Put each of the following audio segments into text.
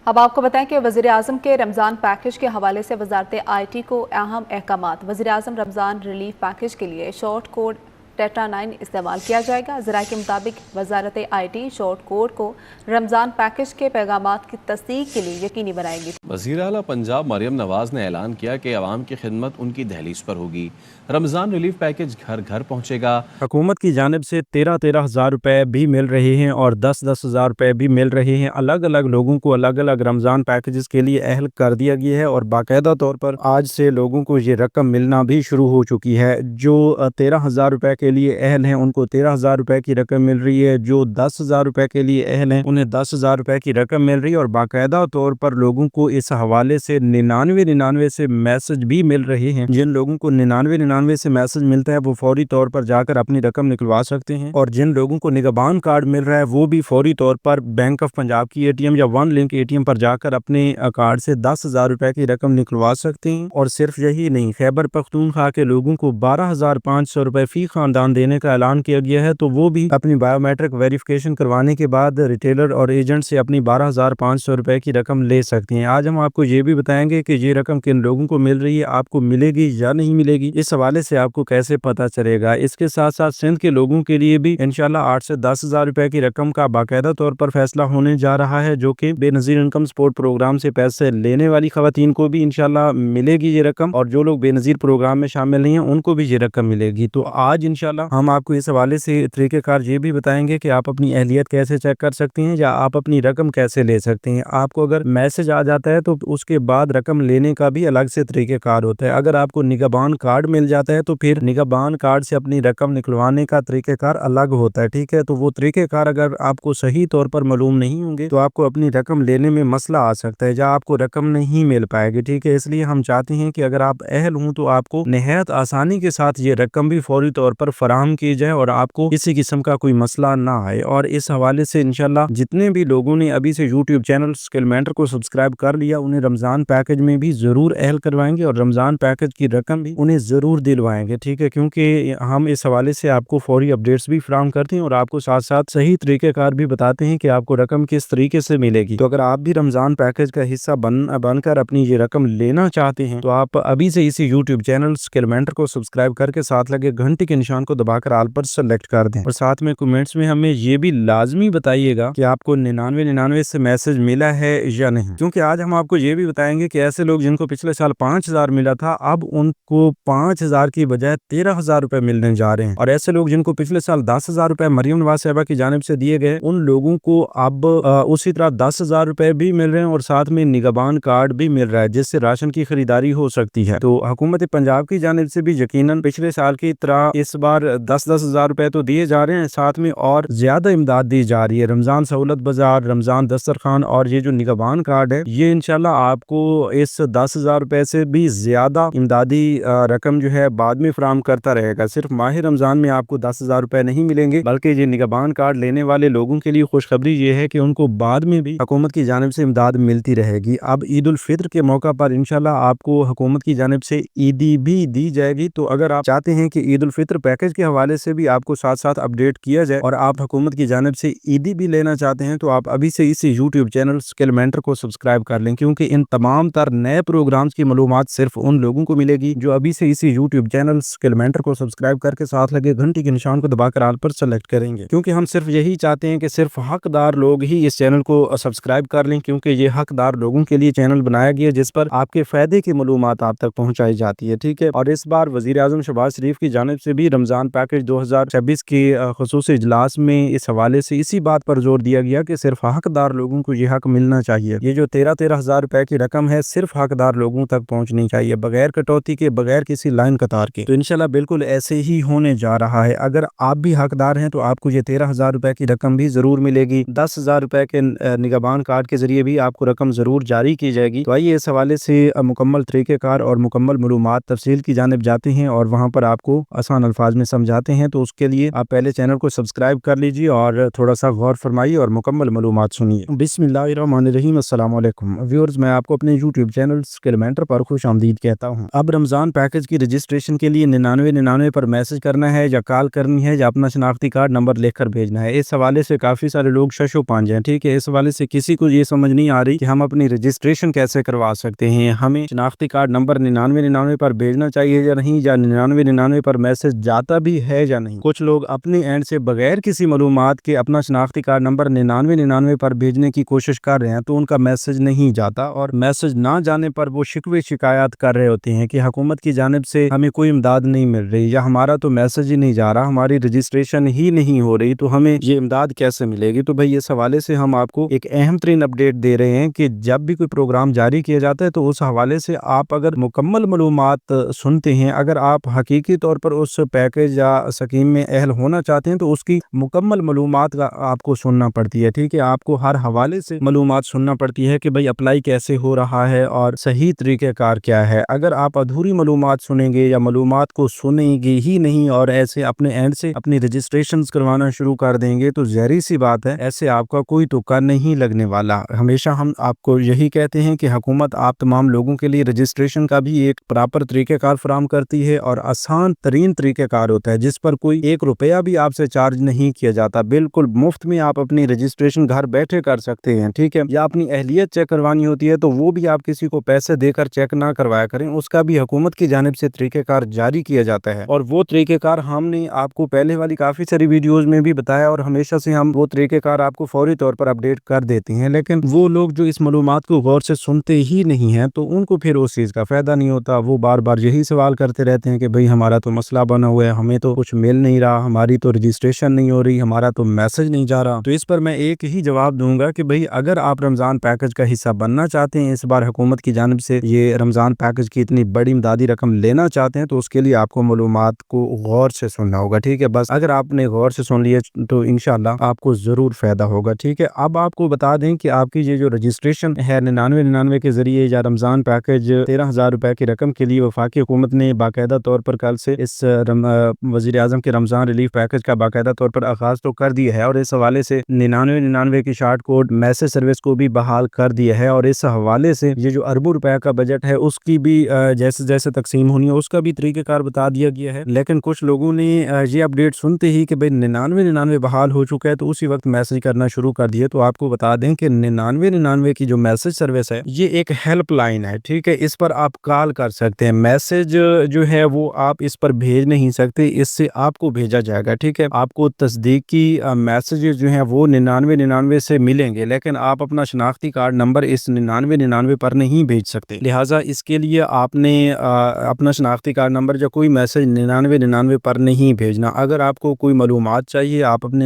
अब आपको बताएं कि वज़ीर-ए-आज़म के रमज़ान पैकेज के हवाले से वज़ारत IT को अहम अहकामात। वज़ीर-ए-आज़म रमज़ान रिलीफ पैकेज के लिए शॉर्ट कोड टेट्रा 9 इस्तेमाल किया जाएगा। ज़राए के मुताबिक वज़ारत IT शॉर्ट कोड को रमज़ान पैकेज के पैगामात की तस्दीक के लिए यकीनी बनाएगी। वज़ीर आला पंजाब मरियम नवाज ने ऐलान किया कि अवाम की खिदमत उनकी दहलीज पर होगी। रमज़ान रिलीफ पैकेज घर घर पहुँचेगा। हुकूमत की जानिब से 13,000 हज़ार रुपये भी मिल रहे हैं और 10,000 हज़ार रुपये भी मिल रहे हैं। अलग अलग लोगों को अलग अलग रमज़ान पैकेजेस के लिए अहल कर दिया गया है और बाकायदा तौर पर आज से लोगों को ये रकम मिलना भी शुरू हो चुकी है। जो 13,000 रुपये के लिए अहल हैं उनको 13,000 रुपये की रकम मिल रही है। जो 10,000 रुपये के लिए अहल हैं उन्हें 10,000 रुपये की रकम मिल रही है और बाकायदा तौर पर लोगों को इस हवाले से 99 से मैसेज भी मिल रहे हैं। जिन लोगों को 99 से मैसेज मिलता है वो फौरी तौर पर जाकर अपनी रकम निकलवा सकते हैं और जिन लोगों को निगहबान कार्ड मिल रहा है वो भी फौरी तौर पर बैंक ऑफ पंजाब की ATM या वन लिंक ATM पर जाकर अपने कार्ड से 10,000 रुपये की रकम निकलवा सकते हैं। और सिर्फ यही नहीं, खैबर पख्तूनख्वा के लोगों को 12,500 रुपये फी खानदान देने का ऐलान किया गया है, तो वो भी अपनी बायोमेट्रिक वेरिफिकेशन करवाने के बाद रिटेलर और एजेंट से अपनी 12,500 रुपये की रकम ले सकते हैं। आज हम आपको ये भी बताएंगे कि ये रकम किन लोगों को मिल रही है, आपको मिलेगी या नहीं मिलेगी, इस हवाले से आपको कैसे पता चलेगा। इसके साथ साथ सिंध के लोगों के लिए भी इंशाल्लाह 8 से 10,000 रुपए की रकम का बाकायदा तौर पर फैसला होने जा रहा है, जो कि बेनज़ीर इनकम सपोर्ट प्रोग्राम से पैसे लेने वाली खवातीन को भी इंशाल्लाह मिलेगी ये रकम और जो लोग बेनज़ीर प्रोग्राम में शामिल नहीं हैं उनको भी ये रकम मिलेगी। तो आज इंशाल्लाह हम आपको इस हवाले से तरीक़ेकार ये भी बताएंगे कि आप अपनी अहलियत कैसे चेक कर सकते हैं या आप अपनी रकम कैसे ले सकते हैं। आपको अगर मैसेज आ जाता है तो उसके बाद रकम लेने का भी अलग से तरीक़ेकार होता है। अगर आपको निगहबान कार्ड मिल जाता है तो फिर निगहबान कार्ड से अपनी रकम निकलवाने का तरीक़ेकार अलग होता है, ठीक है। तो वो तरीक़ेकार अगर आपको सही तौर पर मालूम नहीं होंगे तो आपको अपनी रकम लेने में मसला आ सकता है या आपको रकम नहीं मिल पाएगी, ठीक है। इसलिए हम चाहते हैं कि अगर आप अहल हों तो आपको निहायत आसानी के साथ ये रकम भी फौरी तौर पर फराहम की जाए और आपको किसी किस्म का कोई मसला ना आए। और इस हवाले से इंशाल्लाह जितने भी लोगों ने अभी से यूट्यूब चैनल स्किल मेंटर को सब्सक्राइब कर लिया उन्हें रमज़ान पैकेज में भी ज़रूर अहल करवाएंगे और रमज़ान पैकेज की रकम भी उन्हें ज़रूर दिलवाएंगे, ठीक है, क्योंकि हम इस हवाले से आपको फौरी अपडेट्स भी फराहम करते हैं और आपको साथ साथ सही तरीक़ेकार भी बताते हैं कि आपको रकम किस तरीके से मिलेगी। तो अगर आप भी रमज़ान पैकेज का हिस्सा बनकर अपनी ये रकम लेना चाहते हैं तो आप अभी से इसी यूट्यूब चैनल स्किल मेंटर को सब्सक्राइब करके साथ लगे घंटे के निशान को दबाकर आल पर सेलेक्ट कर दें और साथ में कमेंट्स में हमें ये भी लाजमी बताइएगा कि आपको 99 से मैसेज मिला है या नहीं, क्योंकि आज हम आपको ये भी बताएंगे कि ऐसे लोग जिनको पिछले साल 5,000 मिला था अब उनको 5,000 की बजाय 13,000 रुपए मिलने जा रहे हैं और ऐसे लोग जिनको पिछले साल 10,000 रुपए मरियम नवाज साहिबा की जानिब से दिए गए उन लोगों को अब उसी तरह 10,000 रुपए भी मिल रहे हैं और साथ में निगहबान कार्ड भी मिल रहा है जिससे राशन की खरीदारी हो सकती है। तो हुकूमत पंजाब की जानिब से भी यकीनन पिछले साल की तरह इस बार 10-10 हज़ार रुपए तो दिए जा रहे हैं, साथ में और ज्यादा इमदाद दी जा रही है। रमजान सहूलत बाजार, रमजान दस्तरखान और ये जो निगहबान कार्ड है ये इंशाल्लाह आपको इस 10,000 रुपए से भी ज्यादा इमदादी रकम जो है बाद में फराहम करता रहेगा। सिर्फ माह रमजान में आपको 10,000 रुपए नहीं मिलेंगे बल्कि ये निगहबान कार्ड लेने वाले लोगों के लिए खुशखबरी ये है कि उनको बाद में भी हुकूमत की जानिब से इमदाद मिलती रहेगी। अब ईद उल फित्र के मौका पर इंशाल्लाह आपको हुकूमत की जानिब से ईदी भी दी जाएगी। तो अगर आप चाहते हैं कि ईद उल फित्र पैकेज के हवाले से भी आपको साथ साथ अपडेट किया जाए और आप हुकूमत की जानिब से ईदी भी लेना चाहते हैं तो आप अभी से इसी यूट्यूब चैनल स्किल मेंटर को सब्सक्राइब कर लें, क्योंकि इन तमाम तर नए प्रोग्राम्स की मालूमात सिर्फ उन लोगों को मिलेगी जो अभी से इसी यूट्यूब चैनल स्किल मेंटर को सब्सक्राइब करके साथ लगे घंटी के निशान को दबाकर आल पर सेलेक्ट करेंगे, क्योंकि हम सिर्फ यही चाहते हैं कि सिर्फ हकदार लोग ही इस चैनल को सब्सक्राइब कर लें, क्योंकि ये हकदार लोगों के लिए चैनल बनाया गया जिस पर आपके फायदे की मालूमात आप तक पहुंचाई जाती है, ठीक है। और इस बार वजीर आजम शहबाज शरीफ की जानिब से भी रमजान पैकेज 2026 के खुसूसी इजलास में इस हवाले से इसी बात पर जोर दिया गया कि सिर्फ हकदार लोगों को ये हक मिलना चाहिए। ये जो 13,000 हज़ार रुपए की रकम है सिर्फ हकदार लोगों तक पहुंचनी चाहिए, बगैर कटौती के, बगैर किसी लाइन कतार के। तो इंशाल्लाह बिल्कुल ऐसे ही होने जा रहा है। अगर आप भी हकदार हैं तो आपको ये 13,000 रुपए की रकम भी जरूर मिलेगी। 10,000 रुपए के निगहबान कार्ड के जरिए भी आपको रकम जरूर जारी की जाएगी। तो आइए इस हवाले से मुकम्मल तरीक़ेकार और मुकम्मल मालूमात तफसील की जानिब जाते हैं और वहाँ पर आपको आसान अल्फाज انداز میں समझाते हैं, तो उसके लिए आप पहले चैनल को सब्सक्राइब कर लीजिए और थोड़ा सा गौर फरमाइए और मुकम्मल मालूमात सुनिए। बिस्मिल्लाहिर्रहमानिर्रहीम, अस्सलाम वालेकुम व्यूअर्स, मैं आपको अपने यूट्यूब चैनल स्किलमेंटर पर खुश आमदीद कहता हूँ। अब रमज़ान पैकेज की रजिस्ट्रेशन के लिए 9999 पर मैसेज करना है या कॉल करनी है या अपना शनाख्ती कार्ड नंबर लिखकर भेजना है। इस हवाले से काफ़ी सारे लोग शशो पांज हैं, ठीक है। इस हवाले से किसी को ये समझ नहीं आ रही कि हम अपनी रजिस्ट्रेशन कैसे करवा सकते हैं, हमें शनाख्ती कार्ड नंबर 9999 पर भेजना चाहिए या नहीं, या 9999 पर मैसेज जाता भी है या नहीं। कुछ लोग अपने एंड से बगैर किसी मालूमात के अपना शनाख्ती कार्ड नंबर 9999 पर भेजने की कोशिश कर रहे हैं, तो उनका मैसेज नहीं जाता और मैसेज ना जाने पर वो शिकवे शिकायत कर रहे होते हैं कि हुकूमत की जानिब से हमें कोई इमदाद नहीं मिल रही, या हमारा तो मैसेज ही नहीं जा रहा, हमारी रजिस्ट्रेशन ही नहीं हो रही, तो हमें ये इमदाद कैसे मिलेगी। तो भाई इस हवाले से हम आपको एक अहम तरीन अपडेट दे रहे हैं कि जब भी कोई प्रोग्राम जारी किया जाता है तो उस हवाले से आप अगर मुकम्मल मालूमात सुनते हैं, अगर आप हकीकी तौर पर उस पैकेज या स्कीम में अहल होना चाहते हैं, तो उसकी मुकम्मल मालूमात का आपको सुनना पड़ती है, ठीक है। आपको हर हवाले से मालूमात सुनना पड़ती है कि भाई अप्लाई कैसे हो रहा है और सही तरीक़ेकार क्या है। अगर आप अधूरी मालूमात सुनेंगे या मालूमात को सुनेंगे ही नहीं और ऐसे अपने एंड से अपनी रजिस्ट्रेशन करवाना शुरू कर देंगे, तो ज़ाहिर सी बात है ऐसे आपका कोई तुक्का नहीं लगने वाला। हमेशा हम आपको यही कहते हैं कि हुकूमत आप तमाम लोगों के लिए रजिस्ट्रेशन का भी एक प्रॉपर तरीक़ेकार फराहम करती है और आसान तरीन तरीक़ेकार होता है, जिस पर कोई 1 रुपया भी आपसे चार्ज नहीं किया जाता। बिल्कुल मुफ्त में आप अपनी रजिस्ट्रेशन घर बैठे कर सकते हैं, ठीक है। या अपनी अहलियत चेक करवानी होती है तो वो भी आप किसी को पैसे देकर चेक ना करवाया करें, उसका भी हुकूमत की जानिब से तरीक़ेकार जारी किया जाता है और वो तरीक़ेकार हमने आपको पहले वाली काफ़ी सारी वीडियोज़ में भी बताया और हमेशा से हम वो तरीक़ेकार आपको फौरी तौर पर अपडेट कर देते हैं। लेकिन वो लोग जो इस मालूमात को गौर से सुनते ही नहीं हैं, तो उनको फिर उस चीज़ का फ़ायदा नहीं होता। वो बार बार यही सवाल करते रहते हैं कि भाई हमारा तो मसला बना हुआ है, हमें तो कुछ मिल नहीं रहा, हमारी तो रजिस्ट्रेशन नहीं हो रही, हमारा तो मैसेज नहीं जा रहा। तो इस पर मैं एक ही जवाब दूंगा कि भाई अगर आप रमज़ान पैकेज का हिस्सा बनना चाहते हैं, इस बार हुकूमत की जानिब से ये रमज़ान पैकेज की इतनी बड़ी इमदादी रकम लेना चाहते हैं, तो उसके लिए आपको मालूमात को गौर से सुनना होगा, ठीक है। बस अगर आपने गौर से सुन लिया तो इंशाल्लाह आपको ज़रूर फ़ायदा होगा, ठीक है। अब आपको बता दें कि आपकी ये जो रजिस्ट्रेशन है 9999 के ज़रिए या रमज़ान पैकेज 13,000 रुपए की रकम के लिए वफाकी हुकूमत ने बाकायदा तौर पर कल से इस वज़ीर आज़म के रमज़ान रिलीफ पैकेज का बाकायदा तौर पर आगाज़ तो कर दिया है और इस हवाले से 9999 की शॉर्ट कोड मैसेज सर्विस को भी बहाल कर दिया है और इस हवाले से ये जो अरबों रुपए का बजट है उसकी भी जैसे जैसे तकसीम होनी है उसका भी तरीक़ेकार बता दिया गया है। लेकिन कुछ लोगों ने ये अपडेट सुनते ही कि भाई 9999 बहाल हो चुका है तो उसी वक्त मैसेज करना शुरू कर दिए। तो आपको बता दें कि 9999 की जो मैसेज सर्विस है ये एक हेल्पलाइन है, ठीक है। इस पर आप कॉल कर सकते हैं, मैसेज जो है वो आप इस पर भेज नहीं सकते, इससे आपको भेजा जाएगा, ठीक है। आपको तस्दीकी मैसेजेस जो हैं वो 9999 से मिलेंगे, लेकिन आप अपना शनाख्ती कार्ड नंबर इस 9999 पर नहीं भेज सकते। लिहाजा इसके लिए आपने अपना शनाख्ती कार्ड नंबर या कोई मैसेज 9999 पर नहीं भेजना। अगर आपको कोई मालूमात चाहिए, आप अपने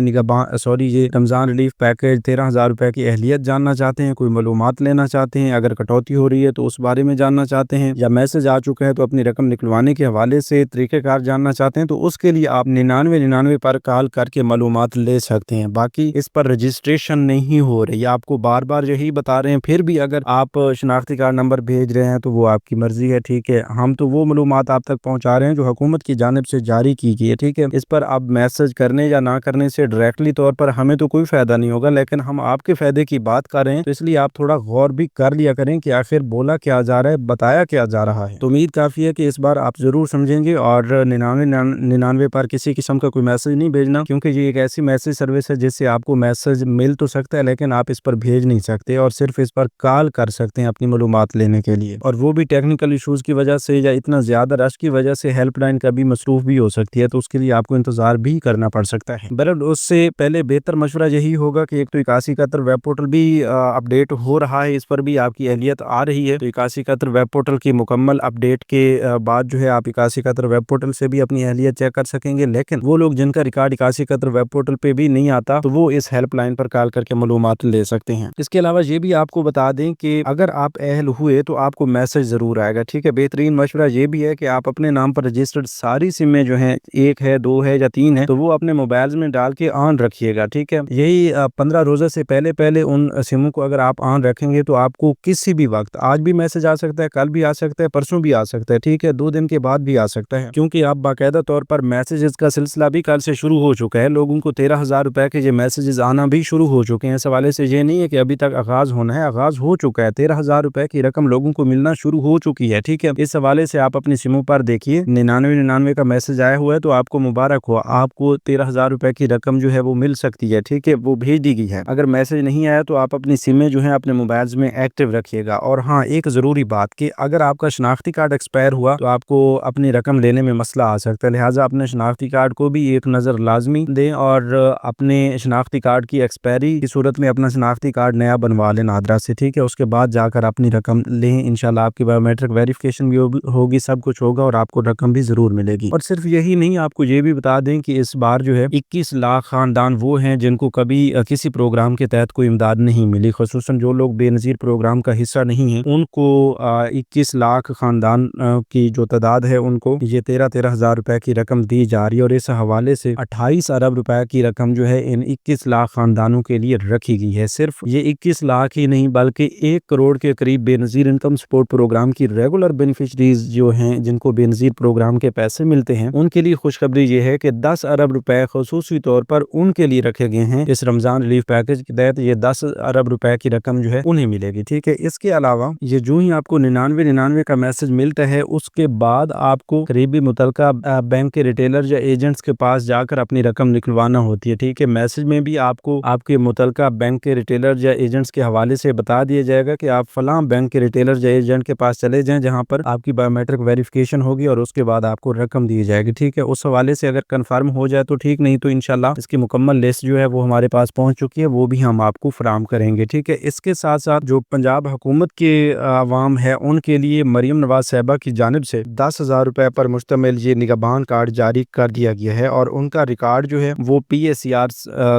ये रमज़ान रिलीफ पैकेज 13,000 रुपए की अहलियत जानना चाहते हैं, कोई मालूमात लेना चाहते हैं, अगर कटौती हो रही है तो उस बारे में जानना चाहते हैं, या मैसेज आ चुका है तो अपनी रकम निकलवाने के हवाले से तरीक़ेकार जानना चाहते हैं, तो उसके लिए आप 9999 पर कॉल करके मालूमात ले सकते हैं। बाकी इस पर रजिस्ट्रेशन नहीं हो रही, आपको बार बार यही बता रहे हैं, फिर भी अगर आप शनाख्ती कार्ड नंबर भेज रहे हैं तो वो आपकी मर्जी है, ठीक है। हम तो वो मालूमात आप तक पहुंचा रहे हैं जो हुकूमत की जानिब से जारी की गई है, ठीक है। इस पर आप मैसेज करने या ना करने से डायरेक्टली तौर पर हमें तो कोई फायदा नहीं होगा, लेकिन हम आपके फायदे की बात कर रहे हैं, तो इसलिए आप थोड़ा गौर भी कर लिया करें कि आखिर बोला क्या जा रहा है, बताया क्या जा रहा है। तो उम्मीद काफी है कि इस बार आप जरूर समझेंगे और 9999 पर किसी किस्म का कोई मैसेज नहीं भेजना, क्योंकि ये एक ऐसी मैसेज सर्विस है जिससे आपको मैसेज मिल तो सकता है लेकिन आप इस पर भेज नहीं सकते और सिर्फ इस पर कॉल कर सकते हैं अपनी मालूमात लेने के लिए, और वो भी टेक्निकल इशूज की वजह से या इतना ज्यादा रश की वजह से हेल्पलाइन का भी मसरूफ भी हो सकती है, तो उसके लिए आपको इंतजार भी करना पड़ सकता है। बहरहाल उससे पहले बेहतर मशवरा यही होगा कि एक तो 8171 वेब पोर्टल भी अपडेट हो रहा है, इस पर भी आपकी अहलियत आ रही है। तो 8171 वेब पोर्टल की मुकम्मल अपडेट के बाद जो है आप 8171 वेब पोर्टल से भी अपनी अहलियत चेक कर सकेंगे, लेकिन वो लोग जिनका रिकॉर्ड 8171 वेब पोर्टल पे भी नहीं आता तो वो इस हेल्पलाइन पर कॉल करके मालूमात ले सकते हैं। इसके अलावा ये भी आपको बता दें कि अगर आप अहल हुए तो आपको मैसेज जरूर आएगा, ठीक है। बेहतरीन मशवरा ये भी है कि आप अपने नाम पर रजिस्टर्ड सारी सिमें जो हैं, 1 है 2 है या 3 है, तो वो अपने मोबाइल में डाल के ऑन रखिएगा, ठीक है। यही 15 रोजे से पहले पहले उन सिमों को अगर आप ऑन रखेंगे तो आपको किसी भी वक्त, आज भी मैसेज आ सकता है, कल भी आ सकता है, परसों भी आ सकता है, ठीक है, 2 दिन के बाद भी आ सकता है, क्योंकि आप बाकायदा باقاعدہ طور پر میسیجز کا سلسلہ بھی کل سے شروع ہو چکا ہے. لوگوں کو 13,000 روپے کے یہ میسیجز آنا بھی شروع ہو چکے ہیں. اس حوالے سے یہ نہیں ہے کہ ابھی تک آغاز ہونا ہے، آغاز ہو چکا ہے. 13,000 روپے کی رقم لوگوں کو ملنا شروع ہو چکی ہے. ٹھیک ہے، اس حوالے سے آپ اپنی سموں پر دیکھیے 9999 کا میسج آیا ہوا ہے تو آپ کو مبارک ہو، آپ کو 13,000 روپے کی رقم جو ہے وہ مل سکتی ہے. ٹھیک ہے، وہ بھیج دی گئی ہے. اگر میسج نہیں آیا تو آپ اپنی سمیں جو ہیں اپنے موبائلز میں ایکٹیو رکھیے گا. اور ہاں، ایک ضروری بات کہ اگر آپ کا شناختی کارڈ ایکسپائر ہوا تو آپ کو اپنی رقم لینے میں مسئلہ آ سکتا ہے. لہٰذا اپنے شناختی کارڈ کو بھی ایک نظر لازمی دیں اور اپنے شناختی کارڈ کی ایکسپائری کی صورت میں اپنا شناختی کارڈ نیا بنوا لیں نادرا سے. ٹھیک ہے، اس کے بعد جا کر اپنی رقم لیں. انشاءاللہ آپ کی بایو میٹرک ویریفیکیشن بھی ہوگی، سب کچھ ہوگا اور آپ کو رقم بھی ضرور ملے گی. اور صرف یہی نہیں، آپ کو یہ بھی بتا دیں کہ اس بار جو ہے 21 لاکھ خاندان وہ ہیں جن کو کبھی کسی پروگرام کے تحت کوئی امداد نہیں ملی. خصوصاً جو لوگ بے نظیر پروگرام کا حصہ نہیں ہیں ان کو 21 لاکھ خاندان کی جو تعداد ہے ان کو یہ 13,000 روپے کی رقم دی جا رہی ہے. اور اس حوالے سے 28 ارب روپے کی رقم جو ہے ان 21 لاکھ خاندانوں کے لیے رکھی گئی ہے. صرف یہ 21 لاکھ ہی نہیں بلکہ 1 کروڑ کے قریب بے نظیر انکم سپورٹ پروگرام کی ریگولر بینیفیشریز جو ہیں جن کو بے نظیر پروگرام کے پیسے ملتے ہیں ان کے لیے خوشخبری یہ ہے کہ 10 ارب روپے خصوصی طور پر ان کے لیے رکھے گئے ہیں. اس رمضان ریلیف پیکج کے تحت یہ 10 ارب روپے کی رقم جو ہے انہیں ملے گی. ٹھیک ہے، اس کے علاوہ یہ جو ہی آپ کو 9999 کا میسج ملتا ہے اس کے بعد آپ کو قریبی متعلقہ بینک کے ریٹیلر یا ایجنٹس کے پاس جا کر اپنی رقم نکلوانا ہوتی ہے. ٹھیک ہے، میسج میں بھی آپ کو آپ کے متعلقہ بینک کے ریٹیلر یا ایجنٹس کے حوالے سے بتا دیا جائے گا کہ آپ فلاں بینک کے ریٹیلر یا ایجنٹ کے پاس چلے جائیں جہاں پر آپ کی بایو میٹرک ویریفیکیشن ہوگی اور اس کے بعد آپ کو رقم دی جائے گی. ٹھیک ہے، اس حوالے سے اگر کنفرم ہو جائے تو ٹھیک، نہیں تو انشاءاللہ اس کی مکمل لسٹ جو ہے وہ ہمارے پاس پہنچ چکی ہے، وہ بھی ہم آپ کو فراہم کریں گے. ٹھیک ہے، اس کے ساتھ ساتھ جو پنجاب حکومت کے عوام ہے ان کے لیے مریم نواز صاحبہ کی جانب سے 10,000 روپے پر مشتمل یہ نگہبان کارڈ جاری کر دیا گیا ہے اور ان کا ریکارڈ جو ہے وہ P S C R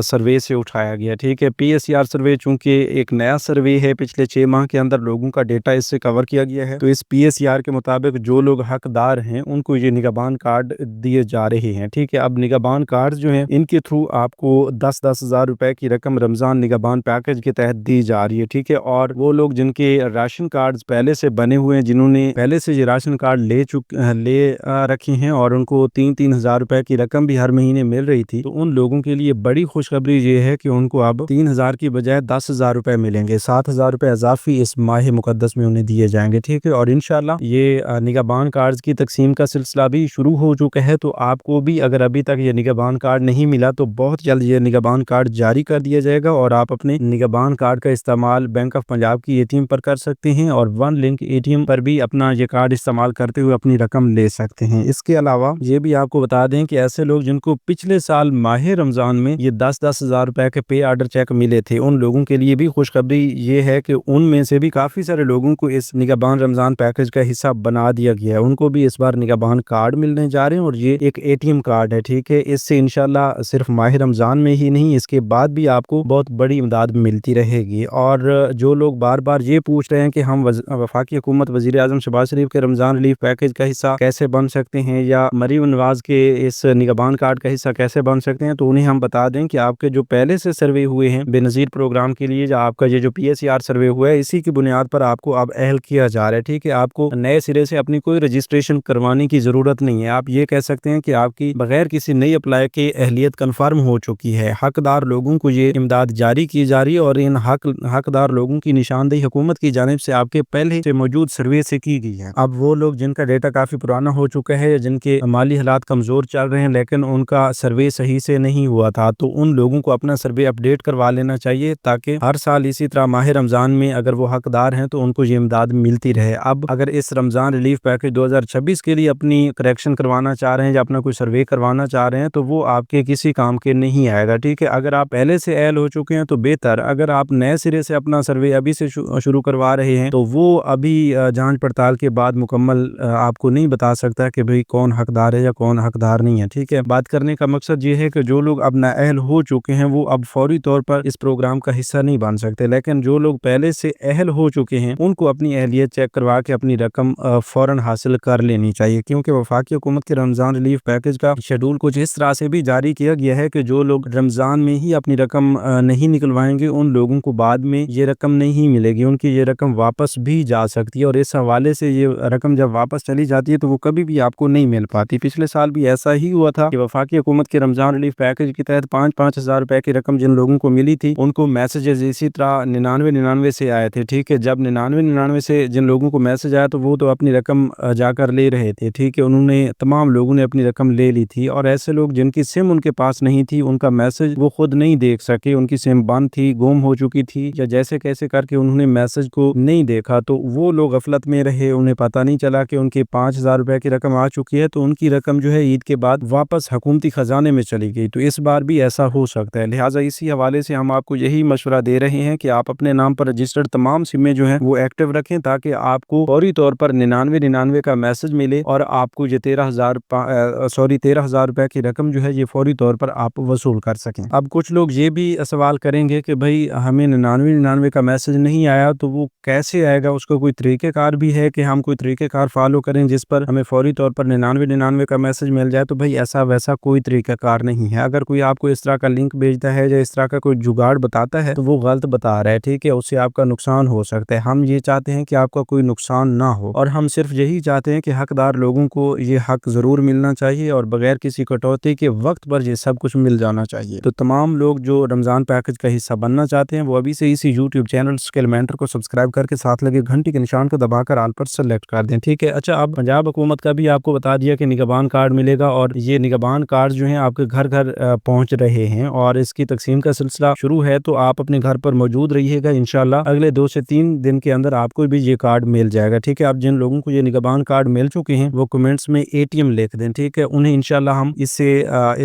survey سے اٹھایا گیا. ٹھیک ہے، P S C R survey چونکہ ایک نیا سروے ہے، پچھلے 6 ماہ کے اندر لوگوں کا ڈیٹا اس سے کور کیا گیا ہے، تو اس پی ایس سی آر کے مطابق جو لوگ حقدار ہیں ان کو یہ نگہبان کارڈ دیے جا رہے ہیں. ٹھیک ہے، اب نگہبان کارڈ جو ہیں ان کے تھرو آپ کو 10,000 روپے کی رقم رمضان نگہبان پیکج کے تحت دی جا رہی ہے. ٹھیک ہے، اور وہ لوگ جن کے راشن کارڈ پہلے سے بنے ہوئے ہیں، جنہوں نے پہلے سے یہ راشن کارڈ لے رکھے ہیں اور ان کو 3,000 روپے کی رقم بھی ہر مہینے مل رہی تھی، تو ان لوگوں کے لیے بڑی خوشخبری یہ ہے کہ ان کو اب 3,000 کی بجائے 10,000 روپے ملیں گے. 7,000 روپے اضافی اس ماہ مقدس میں انہیں دیے جائیں گے. ٹھیک ہے، اور انشاءاللہ یہ نگہبان کارڈز کی تقسیم کا سلسلہ بھی شروع ہو چکا ہے، تو آپ کو بھی اگر ابھی تک یہ نگہبان کارڈ نہیں ملا تو بہت جلد یہ نگہبان کارڈ جاری کر دیا جائے گا اور آپ اپنے نگہبان کارڈ کا استعمال بینک آف پنجاب کی ATM پر کر سکتے ہیں اور ون لنک ATM پر بھی اپنا یہ کارڈ استعمال کرتے ہوئے اپنی رقم لے سکتے ہیں. اس کے علاوہ یہ بھی آپ کو بتا دیں کہ ایسے لوگ جن کو پچھلے سال ماہ رمضان میں یہ 10,000 روپے کے پے آرڈر چیک ملے تھے ان لوگوں کے لیے بھی خوشخبری یہ ہے کہ ان میں سے بھی کافی سارے لوگوں کو اس نگہبان رمضان پیکج کا حصہ بنا دیا گیا ہے. ان کو بھی اس بار نگہبان کارڈ ملنے جا رہے ہیں اور یہ ایک ATM کارڈ ہے. ٹھیک ہے، اس سے انشاءاللہ صرف ماہ رمضان میں ہی نہیں اس کے بعد بھی آپ کو بہت بڑی امداد ملتی رہے گی. اور جو لوگ بار بار یہ پوچھ رہے ہیں کہ ہم وفاقی حکومت وزیر اعظم شہباز شریف کے رمضان ریلیف پیکج کا حصہ کیسے بن سکتے ہیں یا مریم نواز کے اس نگہبان کارڈ کا حصہ کیسے بن سکتے ہیں، تو انہیں ہم بتا دیں کہ آپ کے جو پہلے سے سروے ہوئے ہیں بے نظیر پروگرام کے لیے، یا آپ کا یہ جو P S C R survey ہوا ہے اسی کی بنیاد پر آپ کو اب اہل کیا جا رہا ہے. ٹھیک ہے، آپ کو نئے سرے سے اپنی کوئی رجسٹریشن کروانے کی ضرورت نہیں ہے. آپ یہ کہہ سکتے ہیں کہ آپ کی بغیر کسی نئی اپلائی کے اہلیت کنفرم ہو چکی ہے. حقدار لوگوں کو یہ امداد جاری کی جا رہی ہے اور ان حقدار لوگوں کی نشاندہی حکومت کی جانب سے آپ کے پہلے سے موجود سروے سے کی گئی ہے. اب وہ لوگ جن کا ڈیٹا کافی پرانا ہو چکا ہے یا جن کے مالی حالات کمزور چل رہے ہیں لیکن ان کا سروے صحیح سے نہیں ہوا تھا، تو ان لوگوں کو اپنا سروے اپڈیٹ کروا لینا چاہیے تاکہ ہر سال اسی طرح ماہ رمضان میں اگر وہ حقدار ہیں تو ان کو یہ امداد ملتی رہے. اب اگر اس رمضان ریلیف پیکج 2026 کے لیے اپنی کریکشن کروانا چاہ رہے ہیں یا اپنا کوئی سروے کروانا چاہ رہے ہیں تو وہ آپ کے کسی کام کے نہیں آئے گا. ٹھیک ہے، اگر آپ پہلے سے اہل ہو چکے ہیں تو بہتر، اگر آپ نئے سرے سے اپنا سروے ابھی سے شروع کروا رہے ہیں تو وہ ابھی جانچ پڑتال کے بعد مکمل آپ کو نہیں بتا سکتا کہ بھئی کون حقدار ہے یا کون حقدار نہیں ہے. ٹھیک ہے، بات کرنے کا مقصد یہ ہے کہ جو لوگ اب نااہل ہو چکے ہیں وہ اب فوری طور پر اس پروگرام کا حصہ نہیں بن سکتے، لیکن جو لوگ پہلے سے اہل ہو چکے ہیں ان کو اپنی اہلیت چیک کروا کے اپنی رقم فوراً حاصل کر لینی چاہیے، کیونکہ وفاقی حکومت کے رمضان ریلیف پیکج کا شیڈول کچھ اس طرح سے بھی جاری کیا گیا ہے کہ جو لوگ رمضان میں ہی اپنی رقم نہیں نکلوائیں گے ان لوگوں کو بعد میں یہ رقم نہیں ملے گی، ان کی یہ رقم واپس بھی جا سکتی ہے اور اس حوالے سے یہ رقم جب واپس چلی جاتی ہے تو وہ کبھی بھی آپ کو نہیں مل پاتی. آتی. پچھلے سال بھی ایسا ہی ہوا تھا کہ وفاقی حکومت کے رمضان ریلیف پیکج کے تحت 5,000 روپے کی رقم جن لوگوں کو ملی تھی ان کو میسیجز اسی طرح 99 سے آئے تھے. ٹھیک ہے, جب 99 سے جن لوگوں کو میسج آیا تو وہ تو اپنی رقم جا کر لے رہے تھے. ٹھیک ہے, انہوں نے تمام لوگوں نے اپنی رقم لے لی تھی, اور ایسے لوگ جن کی سم ان کے پاس نہیں تھی, ان کا میسج وہ خود نہیں دیکھ سکے, ان کی سم بند تھی, گم ہو چکی تھی, یا جیسے کیسے کر کے انہوں نے میسج کو نہیں دیکھا, تو وہ لوگ غفلت میں رہے, انہیں پتہ نہیں چلا کہ ان کے 5,000 روپے کی رقم آ چکی ہے. تو ان کی رقم جو ہے عید کے بعد واپس حکومتی خزانے میں چلی گئی. تو اس بار بھی ایسا ہو سکتا ہے. لہٰذا اسی حوالے سے ہم آپ کو یہی مشورہ دے رہے ہیں کہ آپ اپنے نام پر رجسٹرڈ تمام سمیں جو ہیں وہ ایکٹیو رکھیں, تاکہ آپ کو فوری طور پر 99 کا میسج ملے اور آپ کو یہ 13,000 روپے کی رقم جو ہے یہ فوری طور پر آپ وصول کر سکیں. اب کچھ لوگ یہ بھی سوال کریں گے کہ بھائی ہمیں 99 کا میسج نہیں آیا تو وہ کیسے آئے گا, اس کو کوئی طریقہ کار بھی ہے کہ ہم کوئی طریقہ کار فالو کریں جس پر ہمیں فوری طور پر 99 کا میسج مل جائے؟ تو بھائی ایسا ویسا کوئی طریقہ کار نہیں ہے. اگر کوئی آپ کو اس طرح کا لنک بھیجتا ہے یا اس طرح کا کوئی جگاڑ بتاتا ہے تو وہ غلط بتا رہا ہے. ٹھیک ہے, اس سے آپ کا نقصان ہو سکتا ہے. ہم یہ چاہتے ہیں کہ آپ کا کوئی نقصان نہ ہو, اور ہم صرف یہی چاہتے ہیں کہ حقدار لوگوں کو یہ حق ضرور ملنا چاہیے اور بغیر کسی کٹوتی کے وقت پر یہ سب کچھ مل جانا چاہیے. تو تمام لوگ جو رمضان پیکج کا حصہ بننا چاہتے ہیں وہ ابھی سے اسی یوٹیوب چینل اسکل مینٹر کو سبسکرائب کر کے ساتھ لگے گھنٹی کے نشان کو دبا کر آل پر سلیکٹ کر دیں. ٹھیک ہے, اچھا اب پنجاب حکومت کا بھی آپ کو بتا دیا کہ نگہبان کارڈ ملے گا, اور یہ نگہبان کارڈ جو ہیں آپ کے گھر گھر پہنچ رہے ہیں اور اس کی تقسیم کا سلسلہ شروع ہے. تو آپ اپنے گھر پر موجود رہیے گا, انشاءاللہ اگلے 2 سے 3 دن کے اندر آپ کو بھی یہ کارڈ مل جائے گا. ٹھیک ہے, اب جن لوگوں کو یہ نگہبان کارڈ مل چکے ہیں وہ کمنٹس میں ATM لکھ دیں. ٹھیک ہے, انہیں انشاءاللہ ہم اس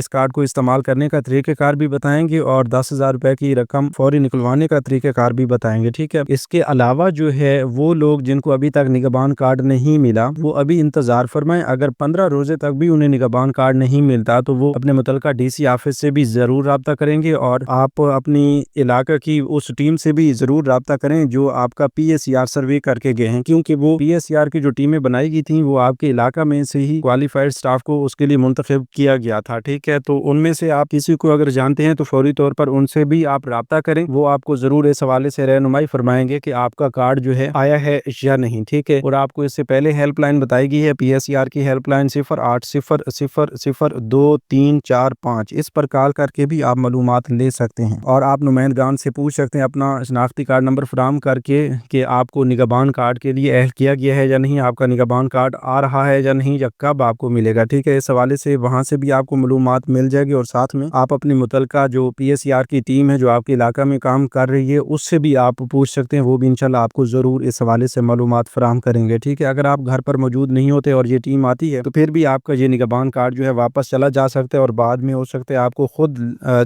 کارڈ کو استعمال کرنے کا طریقہ کار بھی بتائیں گے اور 10,000 روپے کی رقم فوری نکلوانے کا طریقہ کار بھی بتائیں گے. ٹھیک ہے, اس کے علاوہ جو ہے وہ لوگ جن کو ابھی تک نگہبان کارڈ نہیں ملا وہ ابھی انتظار فرمائیں. اگر 15 روزے تک بھی انہیں نگہبان کارڈ نہیں ملتا تو وہ اپنے متعلقہ DC آفس سے بھی ضرور رابطہ کریں گے, اور آپ اپنی علاقہ کی اس ٹیم سے بھی ضرور رابطہ کریں جو آپ کا PSR سروے کر کے گئے ہیں, کیونکہ وہ PSR کی جو ٹیمیں بنائی گئی تھیں وہ آپ کے علاقہ میں سے ہی کوالیفائڈ سٹاف کو اس کے لیے منتخب کیا گیا تھا. ٹھیک ہے, تو ان میں سے آپ کسی کو اگر جانتے ہیں تو فوری طور پر ان سے بھی آپ رابطہ کریں, وہ آپ کو ضرور اس حوالے سے رہنمائی فرمائیں گے کہ آپ کا کارڈ جو ہے آیا ہے یا نہیں. ٹھیک ہے, اور آپ کو اس سے پہلے ہیلپ لائن بتائی گئی ہے PSR کی ہیلپ لائن 0800002345, اس پر کال کر کے بھی آپ معلومات لے سکتے ہیں, اور آپ نمائندگان سے پوچھ سکتے ہیں اپنا شناختی کارڈ نمبر فراہم کر کے کہ آپ کو نگہبان کارڈ کے لیے اہل کیا گیا ہے یا نہیں, آپ کا نگہبان کارڈ آ رہا ہے یا نہیں, یا کب آپ کو ملے گا. ٹھیک ہے, اس حوالے سے وہاں سے بھی آپ کو معلومات مل جائے گی, اور ساتھ میں آپ اپنی متعلقہ جو PSR کی ٹیم ہے جو آپ کے علاقہ میں کام کر رہی ہے اس سے بھی آپ پوچھ سکتے ہیں, وہ بھی انشاءاللہ آپ کو ضرور اس حوالے سے معلومات فراہم کریں گے. ٹھیک ہے, اگر آپ گھر پر موجود نہیں ہوتے اور یہ ٹیم آتی ہے تو پھر بھی آپ کا یہ نگہبان کارڈ جو ہے واپس چلا جا سکتا ہے, اور بعد میں ہو سکتا ہے آپ کو خود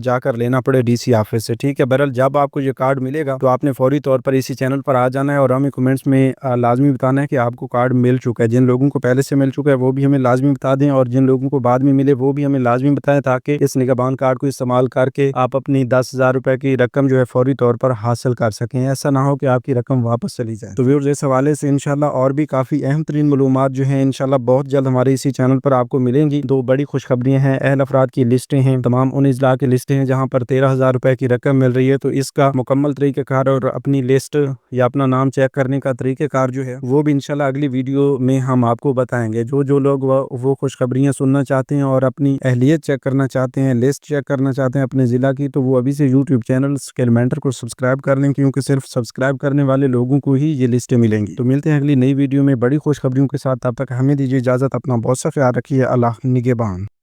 جا کر لینا پڑے DC آفس سے. ٹھیک ہے, بہرحال جب آپ کو یہ کارڈ ملے گا تو آپ نے فوری طور پر اسی چینل پر آ جانا ہے اور ہمیں کمنٹس میں لازمی بتانا ہے کہ آپ کو کارڈ مل چکا ہے. جن لوگوں کو پہلے سے مل چکا ہے وہ بھی ہمیں لازمی بتا دیں, اور جن لوگوں کو بعد میں ملے وہ بھی ہمیں لازمی بتائیں, تاکہ اس نگہبان کارڈ کو استعمال کر کے آپ اپنی 10,000 روپے کی رقم جو ہے فوری طور پر حاصل کر سکیں. ایسا نہ ہو کہ آپ کی رقم واپس چلی جائے. تو ویورز, اس حوالے سے انشاءاللہ اور بھی کافی اہم ترین معلومات جو ہیں انشاءاللہ بہت جلد ہمارے اسی چینل پر آپ کو ملیں گی. 2 بڑی خوشخبریاں ہیں, اہل افراد کی لسٹیں ہیں, تمام ان اضلاع کی لسٹیں ہیں جہاں پر 13,000 روپے کی رقم مل رہی ہے. تو اس کا مکمل طریقہ کار اور اپنی لسٹ یا اپنا نام چیک کرنے کا طریقہ کار جو ہے وہ بھی انشاءاللہ اگلی ویڈیو میں ہم آپ کو بتائیں گے. جو لوگ وہ خوشخبریاں سننا چاہتے ہیں اور اپنی اہلیت چیک کرنا چاہتے ہیں, لسٹ چیک کرنا چاہتے ہیں اپنے ضلع کی, تو وہ ابھی سے یوٹیوب چینل اسکل مینٹر کو سبسکرائب کر لیں, کیونکہ صرف سبسکرائب کرنے والے لوگوں کو ہی یہ لسٹیں ملیں گی. تو ملتے ہیں اگلی نئی ویڈیو میں بڑی خوشخبریوں کے ساتھ, تب تک ہمیں دیجیے اجازت, اپنا بہت سا خیال رکھیے. اللہ نگہبان.